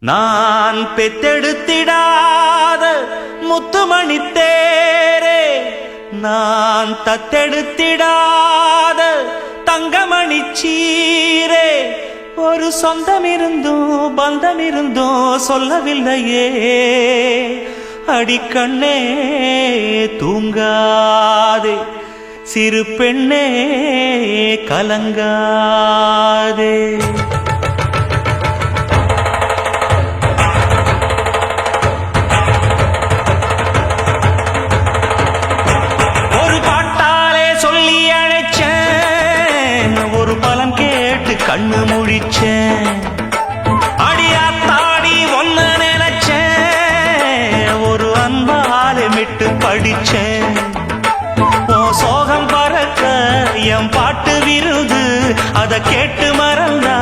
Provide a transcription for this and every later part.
நான் பெத்தெடுத்திடாத முத்துமணி தேரே, நான் தத்தெடுத்திடாத தங்கமணி சீரே, ஒரு சொந்தம் இருந்தும் பந்தம் இருந்தும் சொல்லவில்லையே. அடிக்கண்ணே தூங்காதே, சிறு பெண்ணே கலங்காதே. கண்ணு முழிச்சேன், அடியாத்தாடி ஒன்ன நினைச்சேன், ஒரு அன்பாலே மிட்டு படிச்சேன். ஓ சோகம் பறக்க என் பாட்டு விருது, அத கேட்டு மறந்தா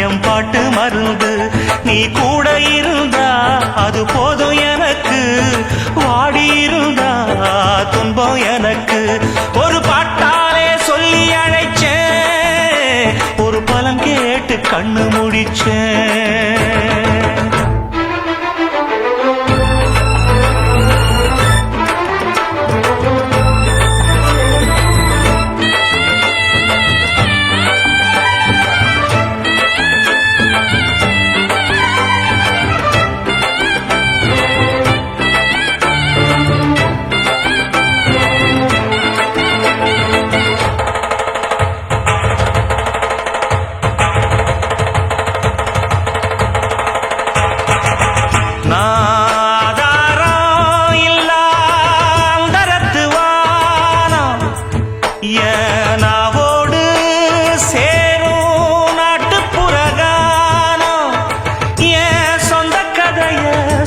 என் பாட்டு மருந்து. நீ கூட இருந்தா அது போதும் எனக்கு, வாடி இருந்தா துன்பம் எனக்கு. ஒரு பாட்டாலே சொல்லி அழைச்சேன், ஒரு பலம் கேட்டு கண்ணு முடிச்சேன்.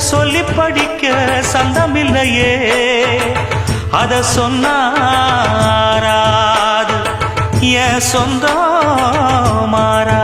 சொல்லி படிக்க சந்தமில்லையே, அத சொன்னாராது என் சொந்தம் மாறா.